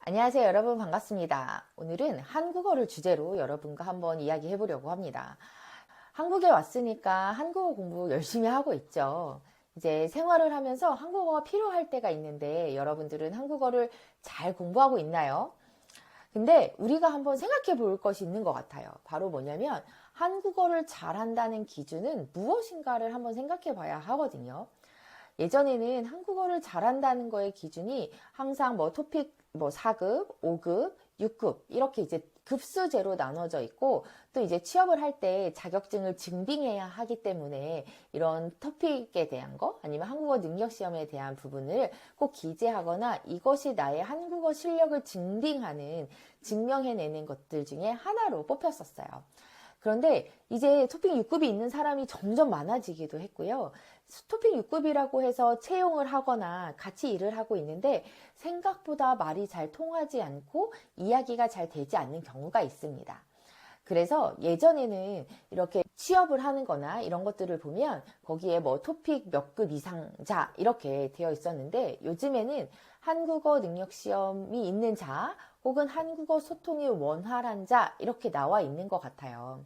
안녕하세요, 여러분. 반갑습니다. 오늘은 한국어를 주제로 여러분과 한번 이야기해 보려고 합니다. 한국에 왔으니까 한국어 공부 열심히 하고 있죠. 이제 생활을 하면서 한국어가 필요할 때가 있는데 여러분들은 한국어를 잘 공부하고 있나요? 근데 우리가 한번 생각해 볼 것이 있는 것 같아요. 바로 뭐냐면 한국어를 잘한다는 기준은 무엇인가를 한번 생각해 봐야 하거든요. 예전에는 한국어를 잘한다는 거의 기준이 항상 뭐 토픽 뭐 4급, 5급, 6급 이렇게 이제 급수제로 나눠져 있고 또 이제 취업을 할 때 자격증을 증빙해야 하기 때문에 이런 토픽에 대한 거 아니면 한국어 능력 시험에 대한 부분을 꼭 기재하거나 이것이 나의 한국어 실력을 증명해내는 것들 중에 하나로 뽑혔었어요. 그런데 이제 토픽 6급이 있는 사람이 점점 많아지기도 했고요. 토픽 6급이라고 해서 채용을 하거나 같이 일을 하고 있는데 생각보다 말이 잘 통하지 않고 이야기가 잘 되지 않는 경우가 있습니다. 그래서 예전에는 이렇게 취업을 하는 거나 이런 것들을 보면 거기에 뭐 토픽 몇 급 이상자 이렇게 되어 있었는데 요즘에는 한국어 능력 시험이 있는 자 혹은 한국어 소통이 원활한 자 이렇게 나와 있는 것 같아요.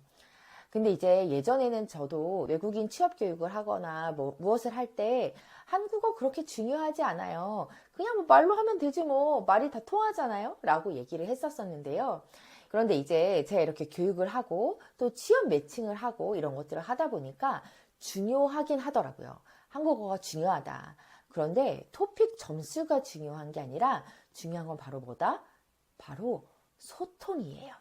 근데 이제 예전에는 저도 외국인 취업 교육을 하거나 뭐 무엇을 할 때 한국어 그렇게 중요하지 않아요. 그냥 뭐 말로 하면 되지 뭐 말이 다 통하잖아요. 라고 얘기를 했었었는데요. 그런데 이제 제가 이렇게 교육을 하고 또 취업 매칭을 하고 이런 것들을 하다 보니까 중요하긴 하더라고요. 한국어가 중요하다. 그런데 토픽 점수가 중요한 게 아니라 중요한 건 바로 뭐다? 바로 소통이에요.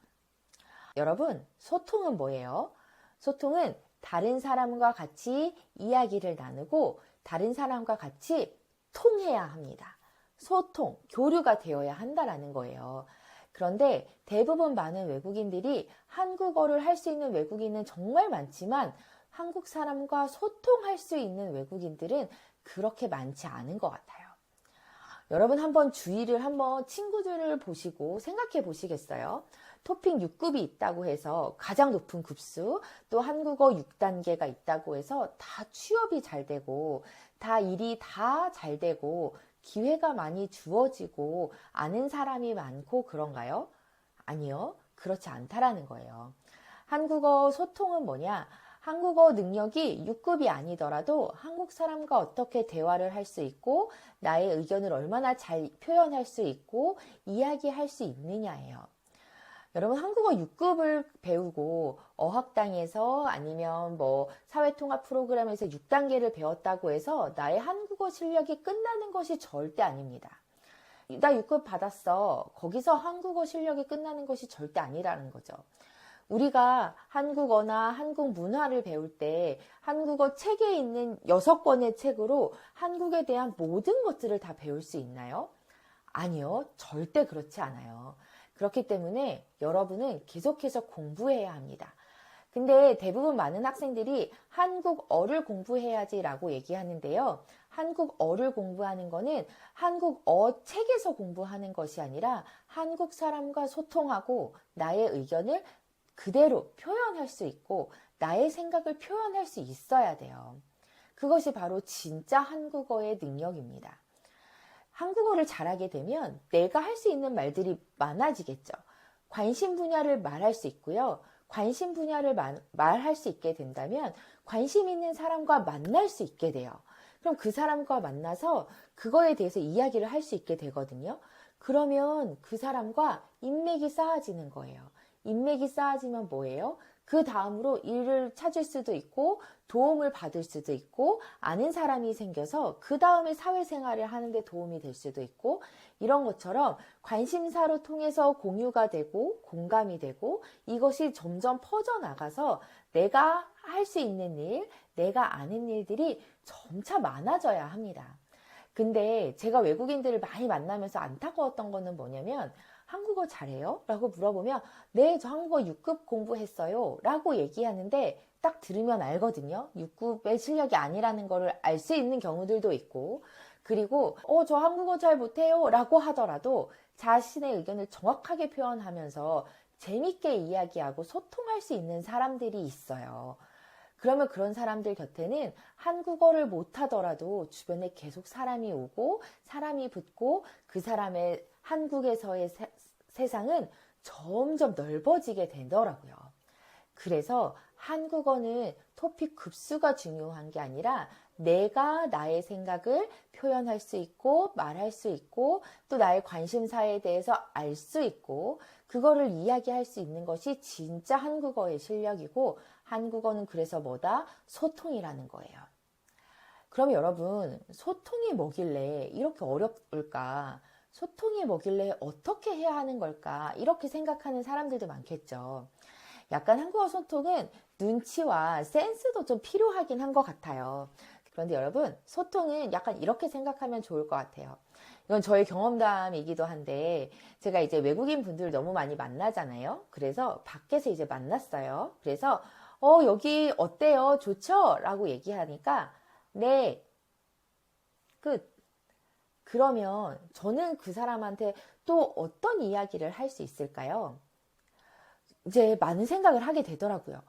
여러분, 소통은 뭐예요? 소통은 다른 사람과 같이 이야기를 나누고 다른 사람과 같이 통해야 합니다. 소통, 교류가 되어야 한다라는 거예요. 그런데 대부분 많은 외국인들이 한국어를 할 수 있는 외국인은 정말 많지만 한국 사람과 소통할 수 있는 외국인들은 그렇게 많지 않은 것 같아요. 여러분 한번 주의를 한번 친구들을 보시고 생각해 보시겠어요? 토픽 6급이 있다고 해서 가장 높은 급수, 또 한국어 6단계가 있다고 해서 다 취업이 잘 되고, 다 일이 다 잘 되고, 기회가 많이 주어지고, 아는 사람이 많고 그런가요? 아니요. 그렇지 않다라는 거예요. 한국어 소통은 뭐냐? 한국어 능력이 6급이 아니더라도 한국 사람과 어떻게 대화를 할 수 있고 나의 의견을 얼마나 잘 표현할 수 있고 이야기할 수 있느냐예요. 여러분 한국어 6급을 배우고 어학당에서 아니면 뭐 사회통합 프로그램에서 6단계를 배웠다고 해서 나의 한국어 실력이 끝나는 것이 절대 아닙니다. 나 6급 받았어. 거기서 한국어 실력이 끝나는 것이 절대 아니라는 거죠. 우리가 한국어나 한국 문화를 배울 때 한국어 책에 있는 6권의 책으로 한국에 대한 모든 것들을 다 배울 수 있나요? 아니요. 절대 그렇지 않아요. 그렇기 때문에 여러분은 계속해서 공부해야 합니다. 근데 대부분 많은 학생들이 한국어를 공부해야지라고 얘기하는데요. 한국어를 공부하는 거는 한국어 책에서 공부하는 것이 아니라 한국 사람과 소통하고 나의 의견을 그대로 표현할 수 있고 나의 생각을 표현할 수 있어야 돼요. 그것이 바로 진짜 한국어의 능력입니다. 한국어를 잘하게 되면 내가 할 수 있는 말들이 많아지겠죠. 관심 분야를 말할 수 있고요. 관심 분야를 말할 수 있게 된다면 관심 있는 사람과 만날 수 있게 돼요. 그럼 그 사람과 만나서 그거에 대해서 이야기를 할 수 있게 되거든요. 그러면 그 사람과 인맥이 쌓아지는 거예요. 인맥이 쌓아지면 뭐예요? 그 다음으로 일을 찾을 수도 있고 도움을 받을 수도 있고 아는 사람이 생겨서 그 다음에 사회생활을 하는데 도움이 될 수도 있고 이런 것처럼 관심사로 통해서 공유가 되고 공감이 되고 이것이 점점 퍼져나가서 내가 할 수 있는 일, 내가 아는 일들이 점차 많아져야 합니다. 근데 제가 외국인들을 많이 만나면서 안타까웠던 거는 뭐냐면 한국어 잘해요? 라고 물어보면 네, 저 한국어 6급 공부했어요. 라고 얘기하는데 딱 들으면 알거든요. 6급의 실력이 아니라는 거를 알 수 있는 경우들도 있고 그리고 저 한국어 잘 못해요. 라고 하더라도 자신의 의견을 정확하게 표현하면서 재밌게 이야기하고 소통할 수 있는 사람들이 있어요. 그러면 그런 사람들 곁에는 한국어를 못하더라도 주변에 계속 사람이 오고 사람이 붙고 그 사람의 한국에서의 세상은 점점 넓어지게 되더라고요. 그래서 한국어는 토픽 급수가 중요한 게 아니라 내가 나의 생각을 표현할 수 있고 말할 수 있고 또 나의 관심사에 대해서 알 수 있고 그거를 이야기할 수 있는 것이 진짜 한국어의 실력이고 한국어는 그래서 뭐다? 소통이라는 거예요. 그럼 여러분, 소통이 뭐길래 이렇게 어려울까? 소통이 뭐길래 어떻게 해야 하는 걸까? 이렇게 생각하는 사람들도 많겠죠. 약간 한국어 소통은 눈치와 센스도 좀 필요하긴 한 것 같아요. 그런데 여러분, 소통은 약간 이렇게 생각하면 좋을 것 같아요. 이건 저의 경험담이기도 한데, 제가 이제 외국인 분들을 너무 많이 만나잖아요. 그래서 밖에서 이제 만났어요. 그래서, 여기 어때요? 좋죠? 라고 얘기하니까, 네, 끝. 그러면 저는 그 사람한테 또 어떤 이야기를 할 수 있을까요? 이제 많은 생각을 하게 되더라고요.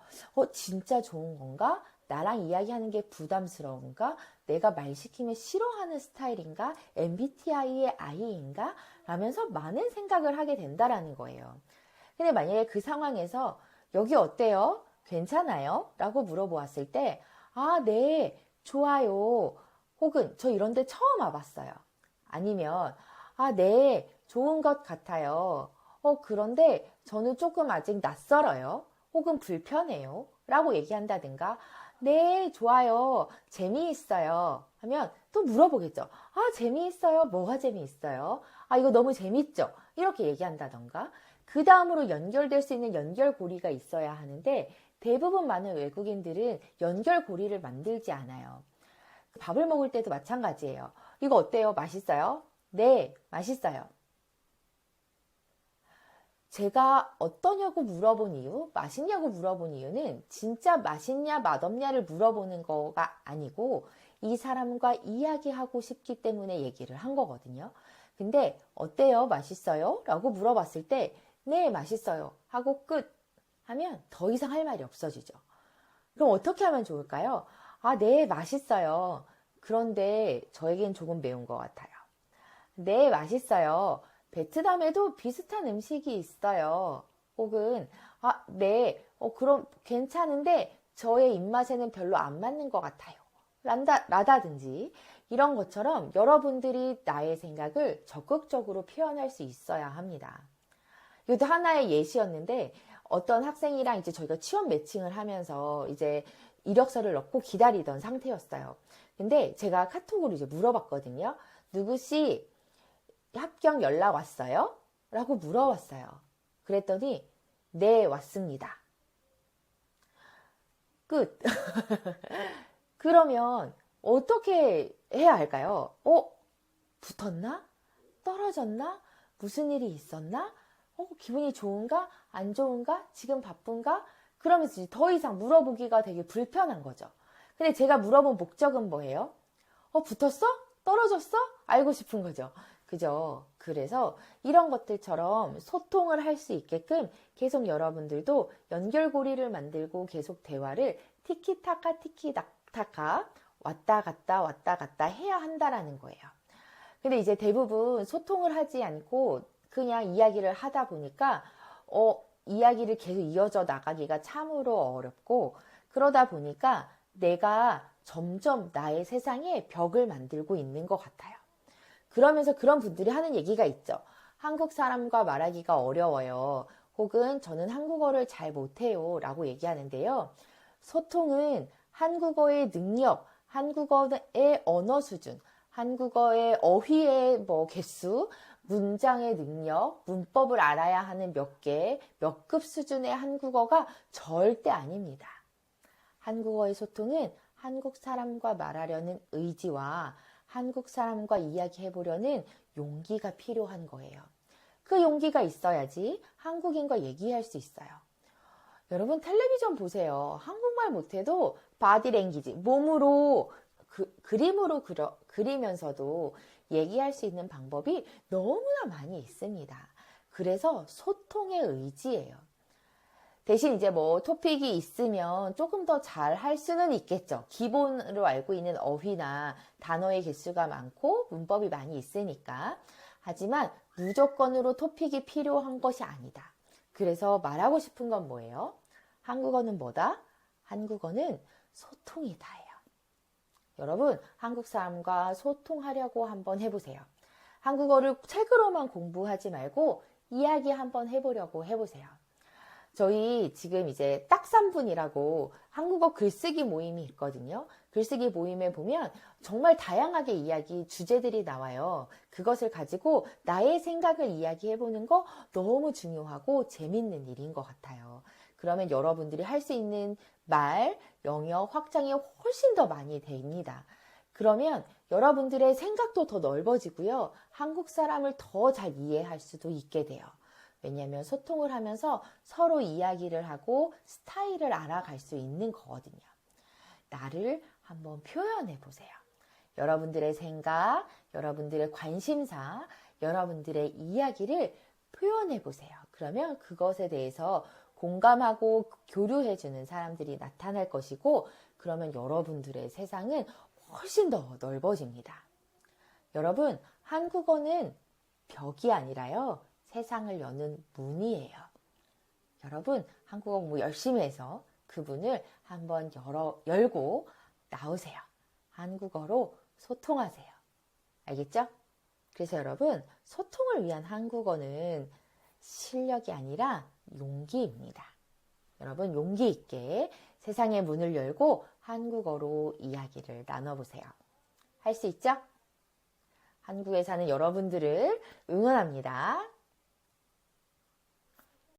진짜 좋은 건가? 나랑 이야기하는 게 부담스러운가? 내가 말 시키면 싫어하는 스타일인가? MBTI의 I인가? 라면서 많은 생각을 하게 된다라는 거예요. 근데 만약에 그 상황에서 여기 어때요? 괜찮아요? 라고 물어보았을 때, 아, 네, 좋아요. 혹은 저 이런 데 처음 와봤어요. 아니면, 아, 네, 좋은 것 같아요. 그런데 저는 조금 아직 낯설어요. 혹은 불편해요. 라고 얘기한다든가, 네, 좋아요. 재미있어요. 하면 또 물어보겠죠. 아, 재미있어요. 뭐가 재미있어요? 아, 이거 너무 재밌죠? 이렇게 얘기한다던가. 그 다음으로 연결될 수 있는 연결고리가 있어야 하는데 대부분 많은 외국인들은 연결고리를 만들지 않아요. 밥을 먹을 때도 마찬가지예요. 이거 어때요? 맛있어요? 네, 맛있어요. 제가 어떠냐고 물어본 이유, 맛있냐고 물어본 이유는 진짜 맛있냐 맛없냐를 물어보는 거가 아니고 이 사람과 이야기하고 싶기 때문에 얘기를 한 거거든요. 근데 어때요? 맛있어요? 라고 물어봤을 때 네, 맛있어요. 하고 끝 하면 더 이상 할 말이 없어지죠. 그럼 어떻게 하면 좋을까요? 아, 네, 맛있어요. 그런데 저에겐 조금 매운 것 같아요. 네, 맛있어요. 베트남에도 비슷한 음식이 있어요. 혹은, 아, 네, 그럼 괜찮은데 저의 입맛에는 별로 안 맞는 것 같아요. 라다든지 이런 것처럼 여러분들이 나의 생각을 적극적으로 표현할 수 있어야 합니다. 이것도 하나의 예시였는데 어떤 학생이랑 이제 저희가 취업 매칭을 하면서 이제 이력서를 넣고 기다리던 상태였어요. 근데 제가 카톡으로 이제 물어봤거든요. 누구씨 합격 연락 왔어요? 라고 물어봤어요. 그랬더니 네, 왔습니다. 끝. 그러면 어떻게 해야 할까요? 붙었나? 떨어졌나? 무슨 일이 있었나? 기분이 좋은가? 안 좋은가? 지금 바쁜가? 그러면서 더 이상 물어보기가 되게 불편한 거죠. 근데 제가 물어본 목적은 뭐예요? 붙었어? 떨어졌어? 알고 싶은 거죠. 그죠? 그래서 이런 것들처럼 소통을 할 수 있게끔 계속 여러분들도 연결고리를 만들고 계속 대화를 티키타카 티키타카 왔다 갔다 해야 한다라는 거예요. 근데 이제 대부분 소통을 하지 않고 그냥 이야기를 하다 보니까 이야기를 계속 이어져 나가기가 참으로 어렵고 그러다 보니까 내가 점점 나의 세상에 벽을 만들고 있는 것 같아요. 그러면서 그런 분들이 하는 얘기가 있죠. 한국 사람과 말하기가 어려워요. 혹은 저는 한국어를 잘 못해요. 라고 얘기하는데요. 소통은 한국어의 능력, 한국어의 언어 수준, 한국어의 어휘의 개수, 문장의 능력, 문법을 알아야 하는 몇 개, 몇 급 수준의 한국어가 절대 아닙니다. 한국어의 소통은 한국 사람과 말하려는 의지와 한국 사람과 이야기해보려는 용기가 필요한 거예요. 그 용기가 있어야지 한국인과 얘기할 수 있어요. 여러분 텔레비전 보세요. 한국말 못해도 바디랭귀지, 몸으로 그림으로 그리면서도 얘기할 수 있는 방법이 너무나 많이 있습니다. 그래서 소통의 의지예요. 대신 이제 토픽이 있으면 조금 더 잘 할 수는 있겠죠. 기본으로 알고 있는 어휘나 단어의 개수가 많고 문법이 많이 있으니까. 하지만 무조건으로 토픽이 필요한 것이 아니다. 그래서 말하고 싶은 건 뭐예요? 한국어는 뭐다? 한국어는 소통이다예요. 여러분, 한국 사람과 소통하려고 한번 해보세요. 한국어를 책으로만 공부하지 말고 이야기 한번 해보려고 해보세요. 저희 지금 이제 딱 3분이라고 한국어 글쓰기 모임이 있거든요. 글쓰기 모임에 보면 정말 다양하게 이야기 주제들이 나와요. 그것을 가지고 나의 생각을 이야기해보는 거 너무 중요하고 재밌는 일인 것 같아요. 그러면 여러분들이 할 수 있는 말, 영역 확장이 훨씬 더 많이 됩니다. 그러면 여러분들의 생각도 더 넓어지고요. 한국 사람을 더 잘 이해할 수도 있게 돼요. 왜냐하면 소통을 하면서 서로 이야기를 하고 스타일을 알아갈 수 있는 거거든요. 나를 한번 표현해 보세요. 여러분들의 생각, 여러분들의 관심사, 여러분들의 이야기를 표현해 보세요. 그러면 그것에 대해서 공감하고 교류해 주는 사람들이 나타날 것이고, 그러면 여러분들의 세상은 훨씬 더 넓어집니다. 여러분, 한국어는 벽이 아니라요, 세상을 여는 문이에요. 여러분, 한국어 공부 열심히 해서 그분을 한번 열고 나오세요. 한국어로 소통하세요. 알겠죠? 그래서 여러분, 소통을 위한 한국어는 실력이 아니라 용기입니다. 여러분, 용기 있게 세상의 문을 열고 한국어로 이야기를 나눠보세요. 할 수 있죠? 한국에 사는 여러분들을 응원합니다.